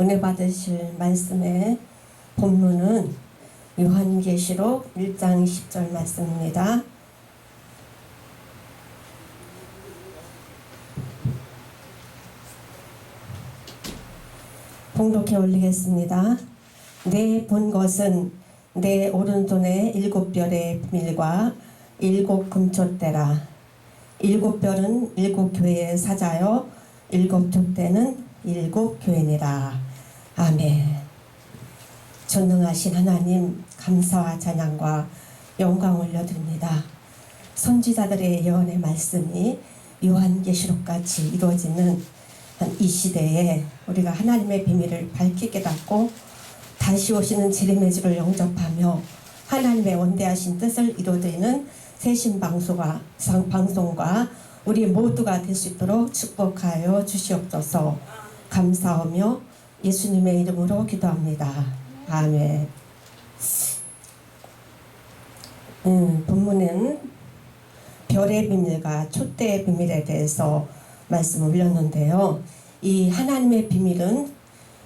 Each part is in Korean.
은혜 받으실 말씀의 본문은 요한계시록 1장 10절 말씀입니다. 봉독해 올리겠습니다. 내 본 것은 내 오른손에 7별의 비밀과 7 금촛대라. 7별은 7 교회의 사자요 7 촛대는 7 교회니라. 아멘. 전능하신 하나님, 감사와 찬양과 영광 올려드립니다. 선지자들의 예언의 말씀이 요한계시록같이 이루어지는 이 시대에 우리가 하나님의 비밀을 밝히 깨닫고 다시 오시는 재림의 주를 영접하며 하나님의 원대하신 뜻을 이루어드리는 새신방송과 우리 모두가 될 수 있도록 축복하여 주시옵소서. 감사하며 예수님의 이름으로 기도합니다. 아멘. 본문은 별의 비밀과 촛대의 비밀에 대해서 말씀을 올렸는데요. 이 하나님의 비밀은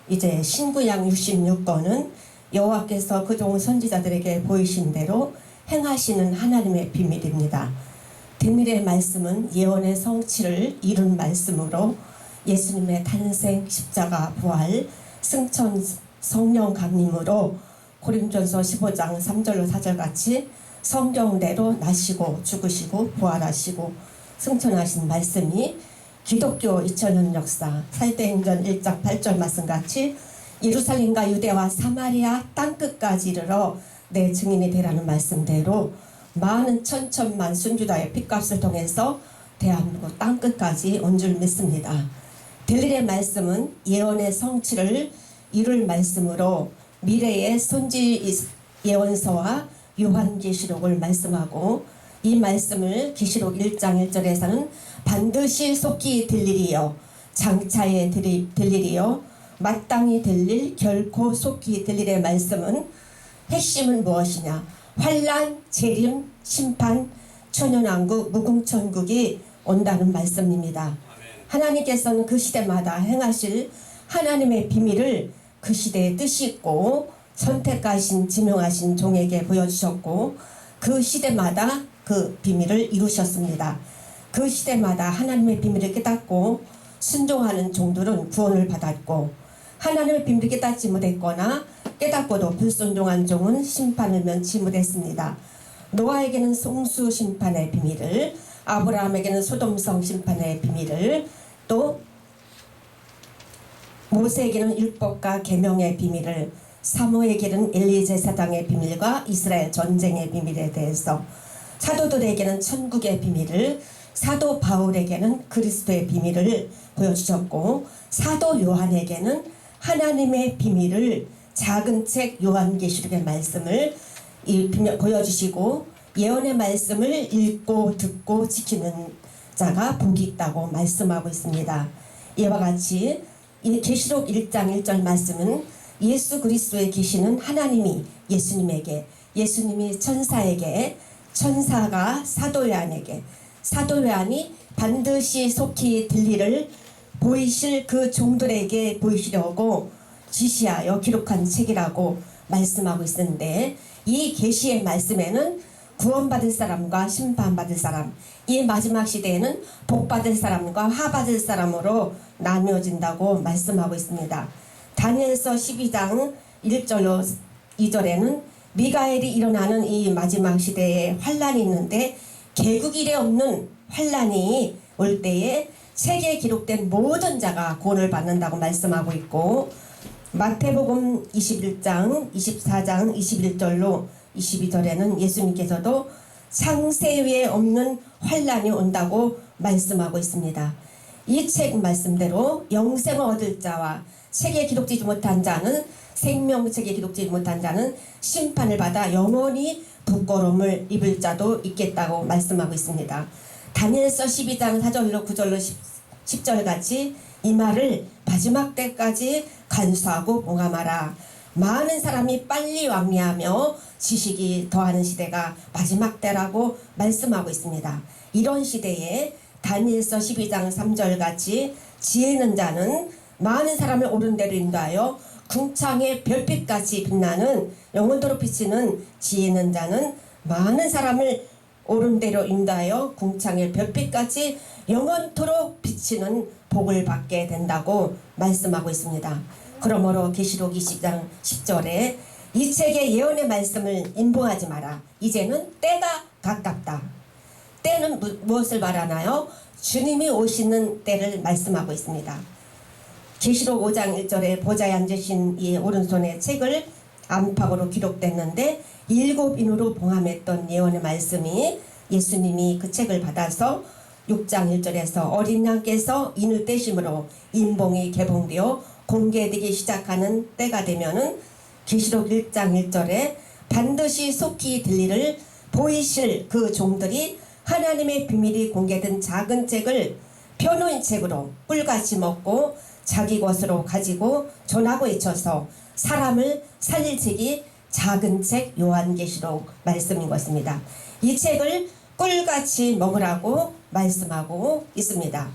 이제 신구약 66권은 여호와께서 그종 선지자들에게 보이신 대로 행하시는 하나님의 비밀입니다. 비밀의 말씀은 예언의 성취를 이룬 말씀으로 예수님의 탄생, 십자가, 부활, 승천, 성령 강림으로 고린도전서 15장 3절로 4절 같이 성경대로 나시고 죽으시고 부활하시고 승천하신 말씀이 기독교 2000년 역사 사도행전 1장 8절 말씀같이 예루살렘과 유대와 사마리아 땅끝까지 이르러 내 증인이 되라는 말씀대로 많은 천천만 순주다의 핏값을 통해서 대한민국 땅끝까지 온 줄 믿습니다. 들릴의 말씀은 예언의 성취를 이룰 말씀으로 미래의 선지 예언서와 요한계시록을 말씀하고 이 말씀을 계시록 1장 1절에서는 반드시 속히 들리리요 장차에 들리리요 마땅히 들릴 결코 속히 들리의 말씀은 핵심은 무엇이냐? 환난, 재림, 심판, 천연왕국, 무궁천국이 온다는 말씀입니다. 하나님께서는 그 시대마다 행하실 하나님의 비밀을 그 시대의 뜻이 있고 선택하신 지명하신 종에게 보여주셨고 그 시대마다 그 비밀을 이루셨습니다. 그 시대마다 하나님의 비밀을 깨닫고 순종하는 종들은 구원을 받았고 하나님의 비밀을 깨닫지 못했거나 깨닫고도 불순종한 종은 심판을 면치 못했습니다. 노아에게는 송수 심판의 비밀을, 아브라함에게는 소돔성 심판의 비밀을, 또 모세에게는 율법과 계명의 비밀을, 사무에게는 엘리제사장의 비밀과 이스라엘 전쟁의 비밀에 대해서, 사도들에게는 천국의 비밀을, 사도 바울에게는 그리스도의 비밀을 보여주셨고 사도 요한에게는 하나님의 비밀을 작은 책 요한계시록의 말씀을 보여주시고 예언의 말씀을 읽고 듣고 지키는 자가 복이 있다고 말씀하고 있습니다. 이와 같이 이 계시록 1장 1절 말씀은 예수 그리스도에 계시는 하나님이 예수님에게, 예수님이 천사에게, 천사가 사도 요한에게, 사도 요한이 반드시 속히 들리를 보이실 그 종들에게 보이시려고 지시하여 기록한 책이라고 말씀하고 있는데 이 계시의 말씀에는 구원받을 사람과 심판받을 사람, 이 마지막 시대에는 복받을 사람과 화받을 사람으로 나뉘어진다고 말씀하고 있습니다. 다니엘서 12장 1절로 2절에는 미가엘이 일어나는 이 마지막 시대에 환란이 있는데 개국일에 없는 환란이 올 때에 책에 기록된 모든 자가 구원을 받는다고 말씀하고 있고 마태복음 21장 24장 21절로 22절에는 예수님께서도 창세 위에 없는 환란이 온다고 말씀하고 있습니다. 이 책 말씀대로 영생을 얻을 자와 책에 기록되지 못한 자는, 생명책에 기록되지 못한 자는 심판을 받아 영원히 부끄러움을 입을 자도 있겠다고 말씀하고 있습니다. 다니엘서 12장 4절로 9절로 10절 같이 이 말을 마지막 때까지 간수하고 봉함하라. 많은 사람이 빨리 왕래하며 지식이 더하는 시대가 마지막 때라고 말씀하고 있습니다. 이런 시대에 다니엘서 12장 3절 같이 지혜 있는 자는 많은 사람을 옳은 대로 인도하여 궁창의 별빛같이 빛나는 영원토록 비치는 지혜 있는 자는 많은 사람을 옳은 대로 인도하여 궁창의 별빛같이 영원토록 비치는 복을 받게 된다고 말씀하고 있습니다. 그러므로 계시록 20장 10절에 이 책의 예언의 말씀을 인봉하지 마라. 이제는 때가 가깝다. 때는 무엇을 말하나요? 주님이 오시는 때를 말씀하고 있습니다. 계시록 5장 1절에 보좌에 앉으신 이 오른손에 책을 안팎으로 기록됐는데 7인으로 봉함했던 예언의 말씀이 예수님이 그 책을 받아서 6장 1절에서 어린 양께서 인을 떼심으로 인봉이 개봉되어 공개되기 시작하는 때가 되면은 계시록 1장 1절에 반드시 속히 들리를 보이실 그 종들이 하나님의 비밀이 공개된 작은 책을 펴놓은 책으로 꿀같이 먹고 자기 것으로 가지고 전하고 외쳐서 사람을 살릴 책이 작은 책 요한계시록 말씀인 것입니다. 이 책을 꿀같이 먹으라고 말씀하고 있습니다.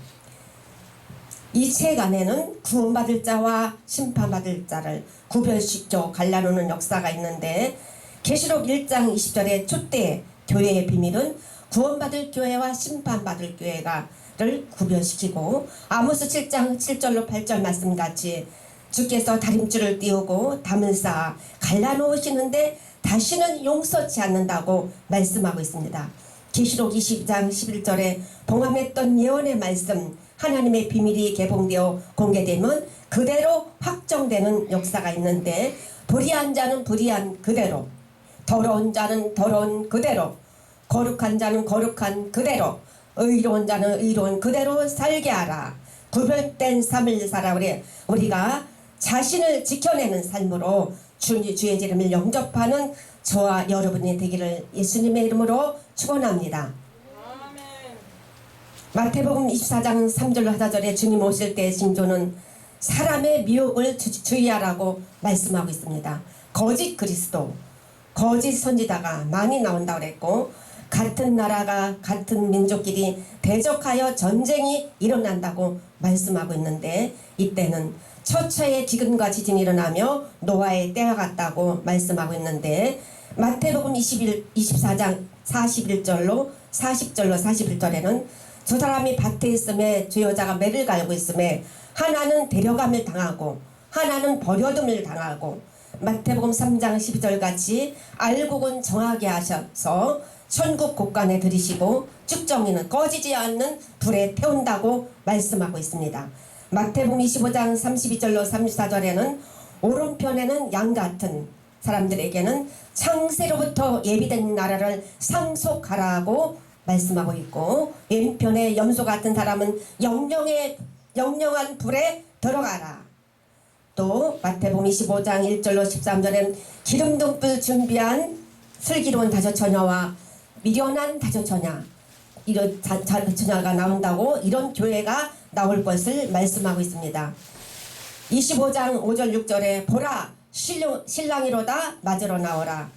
이 책 안에는 구원받을 자와 심판받을 자를 구별시켜 갈라놓는 역사가 있는데 계시록 1장 20절의 초대 교회의 비밀은 구원받을 교회와 심판받을 교회가를 구별시키고 아모스 7장 7절로 8절 말씀같이 주께서 다림줄을 띄우고 담을 쌓아 갈라놓으시는데 다시는 용서치 않는다고 말씀하고 있습니다. 계시록 20장 11절에 봉함했던 예언의 말씀 하나님의 비밀이 개봉되어 공개되면 그대로 확정되는 역사가 있는데 불의한 자는 불의한 그대로, 더러운 자는 더러운 그대로, 거룩한 자는 거룩한 그대로, 의로운 자는 의로운 그대로 살게 하라. 구별된 삶을 살아 우리가 자신을 지켜내는 삶으로 주의 이름을 영접하는 저와 여러분이 되기를 예수님의 이름으로 축원합니다. 마태복음 24장 3절로 4절에 주님 오실 때 징조는 사람의 미혹을 주의하라고 말씀하고 있습니다. 거짓 그리스도, 거짓 선지자가 많이 나온다고 그랬고 같은 나라가 같은 민족끼리 대적하여 전쟁이 일어난다고 말씀하고 있는데 이때는 처처의 기근과 지진이 일어나며 노아의 때가 같다고 말씀하고 있는데 마태복음 24장 41절로 40절로 41절에는 두 사람이 밭에 있음에 두 여자가 매를 갈고 있음에 하나는 데려감을 당하고 하나는 버려둠을 당하고 마태복음 3장 12절 같이 알곡은 정하게 하셔서 천국 곳간에 들이시고 쭉정이는 꺼지지 않는 불에 태운다고 말씀하고 있습니다. 마태복음 25장 32절로 34절에는 오른편에는 양같은 사람들에게는 창세로부터 예비된 나라를 상속하라고 말씀하고 있고 왼편에 염소 같은 사람은 영영한 불에 들어가라. 또 마태복음 25장 1절로 13절엔 기름등불 준비한 슬기로운 다저처녀와 미련한 다저처녀 이런 다저처녀가 나온다고 이런 교회가 나올 것을 말씀하고 있습니다. 25장 5절 6절에 보라 신랑이로다 맞으러 나오라.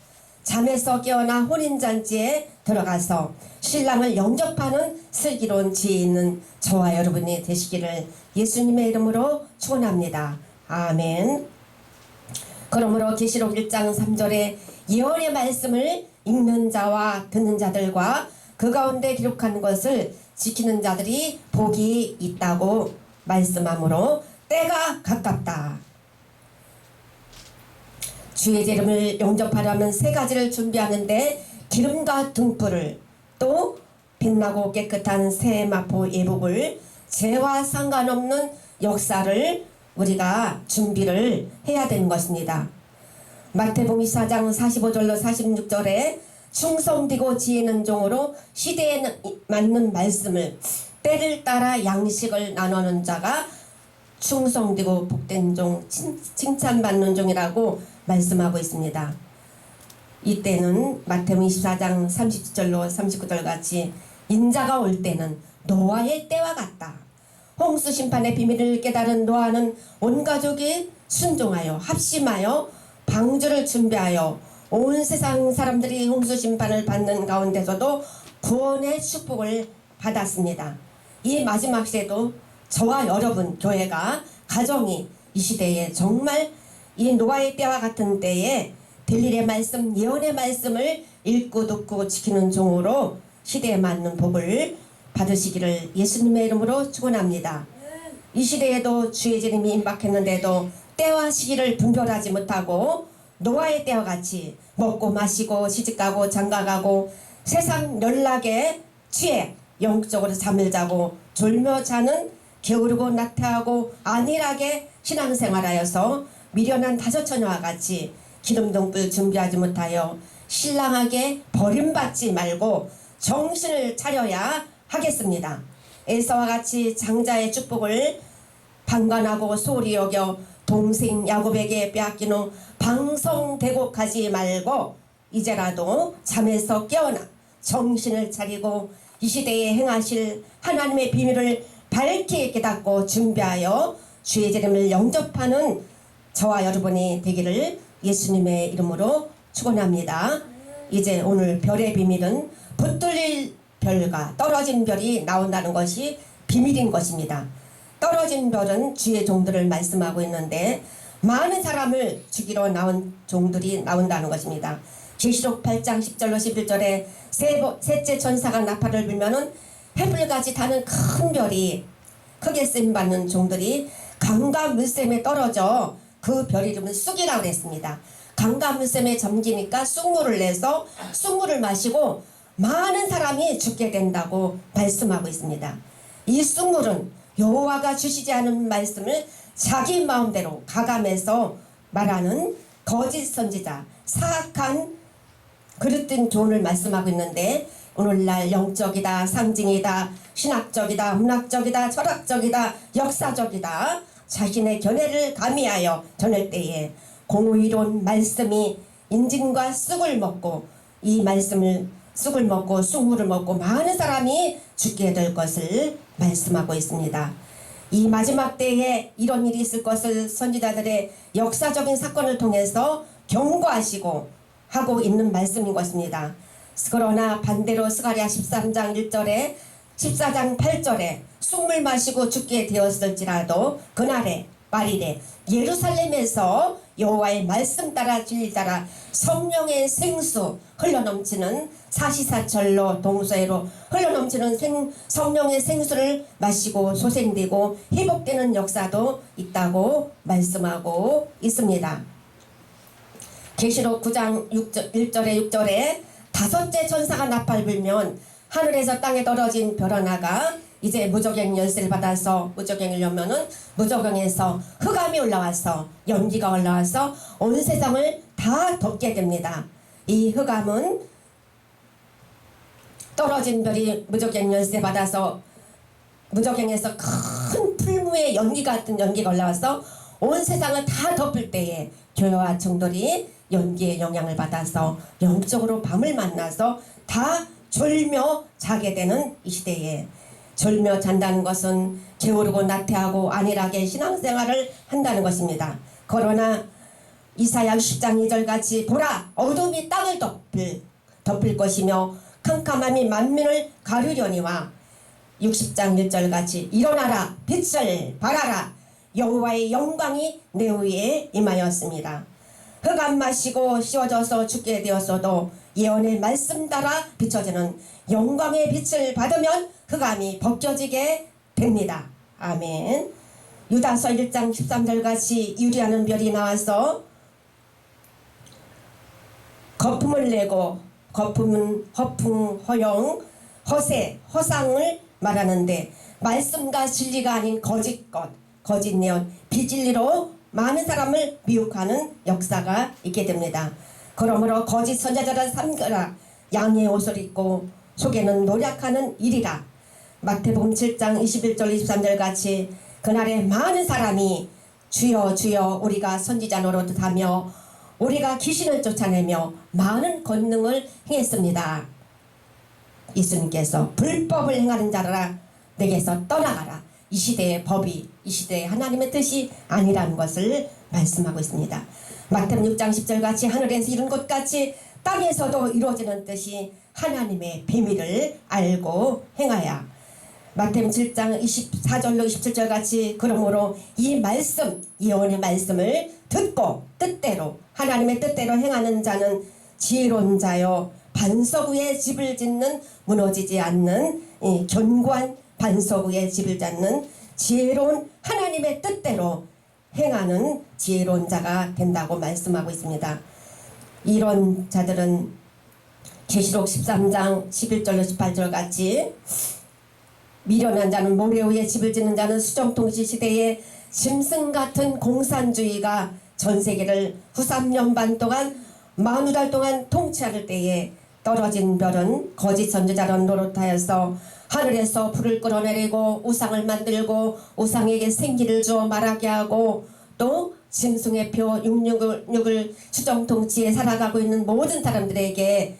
잠에서 깨어나 혼인잔치에 들어가서 신랑을 영접하는 슬기로운 지혜 있는 저와 여러분이 되시기를 예수님의 이름으로 축원합니다. 아멘. 그러므로 계시록 1장 3절에 예언의 말씀을 읽는 자와 듣는 자들과 그 가운데 기록한 것을 지키는 자들이 복이 있다고 말씀하므로 때가 가깝다. 주의 이름을 영접하려면 세 가지를 준비하는데 기름과 등불을 또 빛나고 깨끗한 새 마포 예복을 죄와 상관없는 역사를 우리가 준비를 해야 되는 것입니다. 마태복음 24장 45절로 46절에 충성되고 지혜는 종으로 시대에 맞는 말씀을 때를 따라 양식을 나누는 자가 충성되고 복된 종 칭찬받는 종이라고 말씀하고 있습니다. 이때는 마태복음 24장 30절로 39절 같이 인자가 올 때는 노아의 때와 같다. 홍수 심판의 비밀을 깨달은 노아는 온 가족이 순종하여 합심하여 방주를 준비하여 온 세상 사람들이 홍수 심판을 받는 가운데서도 구원의 축복을 받았습니다. 이 마지막 시대도 저와 여러분 교회가 가정이 이 시대에 정말 이 노아의 때와 같은 때에 들릴의 말씀, 예언의 말씀을 읽고 듣고 지키는 종으로 시대에 맞는 복을 받으시기를 예수님의 이름으로 축원합니다. 이 시대에도 주의 재림이 임박했는데도 때와 시기를 분별하지 못하고 노아의 때와 같이 먹고 마시고 시집가고 장가가고 세상 연락에 취해 영적으로 잠을 자고 졸며 자는 게으르고 나태하고 안일하게 신앙생활하여서 미련한 다섯처녀와 같이 기름등불 준비하지 못하여 신랑에게 버림받지 말고 정신을 차려야 하겠습니다. 에서와 같이 장자의 축복을 방관하고 소홀히 여겨 동생 야곱에게 빼앗긴 후 방성되고 가지 말고 이제라도 잠에서 깨어나 정신을 차리고 이 시대에 행하실 하나님의 비밀을 밝히 깨닫고 준비하여 주의 재림을 영접하는 저와 여러분이 되기를 예수님의 이름으로 축원합니다. 이제 오늘 별의 비밀은 붙들릴 별과 떨어진 별이 나온다는 것이 비밀인 것입니다. 떨어진 별은 주의 종들을 말씀하고 있는데 많은 사람을 죽이러 나온 종들이 나온다는 것입니다. 계시록 8장 10절로 11절에 셋째 천사가 나팔을 불면은 해불같이 타는 큰 별이 크게 쓰임받는 종들이 강과 물샘에 떨어져 그 별 이름은 쑥이라고 그랬습니다. 강과 물샘에 잠기니까 쑥물을 내서 쑥물을 마시고 많은 사람이 죽게 된다고 말씀하고 있습니다. 이 쑥물은 여호와가 주시지 않은 말씀을 자기 마음대로 가감해서 말하는 거짓 선지자, 사악한 그릇된 교훈을 말씀하고 있는데 오늘날 영적이다, 상징이다, 신학적이다, 문학적이다, 철학적이다, 역사적이다 자신의 견해를 가미하여 전할 때에 공의로운 말씀이 인진과 쑥을 먹고 이 말씀을 쑥을 먹고 쑥물을 먹고 많은 사람이 죽게 될 것을 말씀하고 있습니다. 이 마지막 때에 이런 일이 있을 것을 선지자들의 역사적인 사건을 통해서 경고하시고 하고 있는 말씀인 것입니다. 그러나 반대로 스가랴 13장 1절에 14장 8절에 쑥물 마시고 죽게 되었을지라도 그날에 말일에 예루살렘에서 여호와의 말씀 따라 진리 따라 성령의 생수 흘러넘치는 사시사철로 동서해로 흘러넘치는 성령의 생수를 마시고 소생되고 회복되는 역사도 있다고 말씀하고 있습니다. 계시록 9장 1절에 6절에 다섯째 천사가 나팔 불면 하늘에서 땅에 떨어진 별 하나가 이제 무저갱 열쇠를 받아서 무저갱을 열면은 무저갱에서 흑암이 올라와서 연기가 올라와서 온 세상을 다 덮게 됩니다. 이 흑암은 떨어진 별이 무저갱 열쇠 받아서 무저갱에서 큰 풀무에 연기 같은 연기가 올라와서 온 세상을 다 덮을 때에 교회와 종들이 연기의 영향을 받아서 영적으로 밤을 만나서 다 졸며 자게 되는 이 시대에 졸며 잔다는 것은 게으르고 나태하고 안일하게 신앙생활을 한다는 것입니다. 그러나 이사야 60장 2절 같이 보라 어둠이 땅을 덮을 것이며 캄캄함이 만민을 가르려니와 60장 1절 같이 일어나라 빛을 발하라 여호와의 영광이 내 위에 임하였습니다. 흑암 마시고 씌워져서 죽게 되었어도 예언의 말씀 따라 비춰지는 영광의 빛을 받으면 흑암이 벗겨지게 됩니다. 아멘. 유다서 1장 13절 같이 유리하는 별이 나와서 거품을 내고 거품은 허풍, 허영, 허세, 허상을 말하는데 말씀과 진리가 아닌 거짓것, 거짓 예언, 비진리로 많은 사람을 미혹하는 역사가 있게 됩니다. 그러므로 거짓 선지자를 삼가라 양의 옷을 입고 속에는 노력하는 일이라. 마태복음 7장 21절 23절 같이 그날에 많은 사람이 주여 주여 우리가 선지자 노릇하며 우리가 귀신을 쫓아내며 많은 권능을 행했습니다. 예수님께서 불법을 행하는 자라 내게서 떠나가라. 이 시대의 법이 이 시대의 하나님의 뜻이 아니라는 것을 말씀하고 있습니다. 마태복음 6장 10절 같이 하늘에서 이룬 것 같이 땅에서도 이루어지는 뜻이 하나님의 비밀을 알고 행하여 마태복음 7장 24절로 27절 같이 그러므로 이 말씀 예언의 말씀을 듣고 뜻대로 하나님의 뜻대로 행하는 자는 지혜로운 자요 반석 위에 집을 짓는 무너지지 않는 견고한 반석 위에 집을 짓는 지혜로운 하나님의 뜻대로 행하는 지혜로운 자가 된다고 말씀하고 있습니다. 이런 자들은 계시록 13장 11절로 18절 같이 미련한 자는 모래 위에 집을 짓는 자는 수정통치 시대에 짐승 같은 공산주의가 전 세계를 후 3년 반 동안 40달 동안 통치할 때에 떨어진 별은 거짓 선지자로 노릇하여서 하늘에서 불을 끌어내리고 우상을 만들고 우상에게 생기를 주어 말하게 하고 또 짐승의 표 666을 수정통치에 살아가고 있는 모든 사람들에게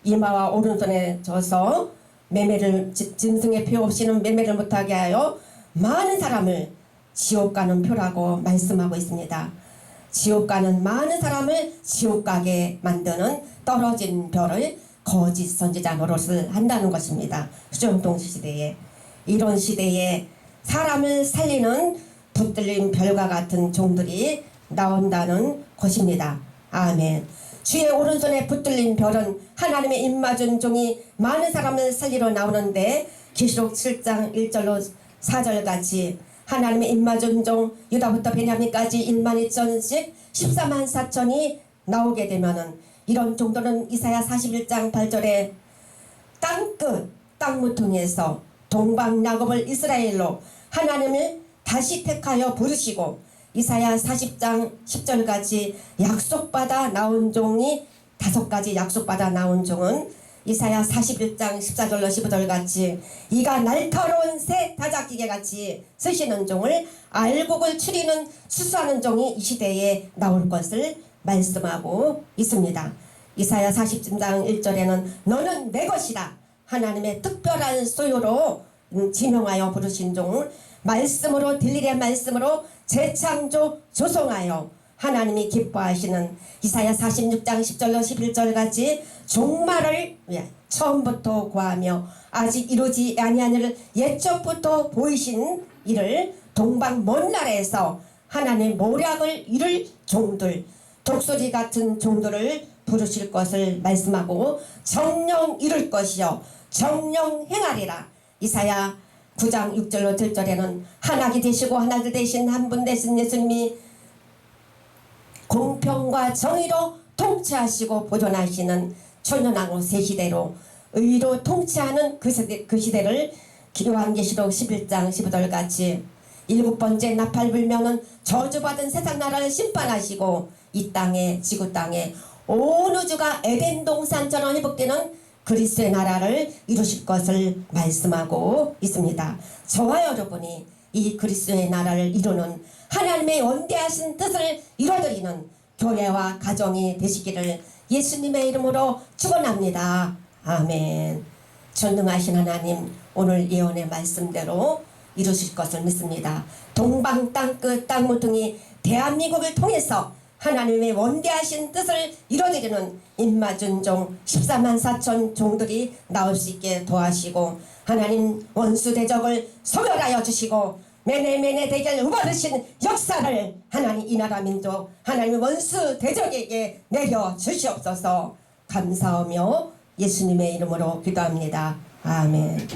이마와 오른손에 져서 매매를 짐승의 표 없이는 매매를 못하게 하여 많은 사람을 지옥 가는 표라고 말씀하고 있습니다. 지옥 가는 많은 사람을 지옥 가게 만드는 떨어진 별을 거짓 선지자 노릇을 한다는 것입니다. 수정통치 시대에 이런 시대에 사람을 살리는 붙들린 별과 같은 종들이 나온다는 것입니다. 아멘. 주의 오른손에 붙들린 별은 하나님의 입맞은 종이 많은 사람을 살리러 나오는데 계시록 7장 1절로 4절 같이 하나님의 입맞은 종 유다부터 베냐민까지 1만 2천씩 14만 4천이 나오게 되면은 이런 종들은 이사야 41장 8절에 땅끝 땅무통에서 동방야곱을 이스라엘로 하나님을 다시 택하여 부르시고 이사야 40장 10절 같이 약속받아 나온 종이 5가지 약속받아 나온 종은 이사야 41장 14절로 15절 같이 이가 날카로운 새 다작기계 같이 쓰시는 종을 알곡을 추리는 수수하는 종이 이 시대에 나올 것을 말씀하고 있습니다. 이사야 40장 1절에는 너는 내 것이라 하나님의 특별한 소유로 지명하여 부르신 종을 말씀으로 딜릴의 말씀으로 재창조 조성하여 하나님이 기뻐하시는 이사야 46장 10절로 11절 같이 종말을 처음부터 구하며 아직 이루지 아니한 일을 옛적부터 보이신 이를 동방 먼 나라에서 하나님의 모략을 이룰 종들 독수리 같은 종들을 부르실 것을 말씀하고 정령 이룰 것이요 정령 행하리라. 이사야 9장 6절로 7절에는 하나님 되시고 하나님 대신 한 분 되신 예수님이 공평과 정의로 통치하시고 보존하시는 천년왕후 새 시대로 의로 통치하는 그 시대를 요한계시록 11장 15절 같이 7번째 나팔 불면은 저주받은 세상 나라를 심판하시고 이 땅에 지구 땅에 온 우주가 에덴 동산처럼 회복되는 그리스도의 나라를 이루실 것을 말씀하고 있습니다. 저와 여러분이 이 그리스도의 나라를 이루는 하나님의 원대하신 뜻을 이뤄드리는 교회와 가정이 되시기를 예수님의 이름으로 축원합니다. 아멘. 전능하신 하나님 오늘 예언의 말씀대로 이루실 것을 믿습니다. 동방 땅끝 땅모퉁이 대한민국을 통해서 하나님의 원대하신 뜻을 이뤄드리는 입맞은 종 14만 4천 종들이 나올 수 있게 도와시고 하나님 원수 대적을 소멸하여 주시고 매네매네 대결 우버르신 역사를 하나님 이 나라 민족 하나님 원수 대적에게 내려 주시옵소서. 감사하며 예수님의 이름으로 기도합니다. 아멘.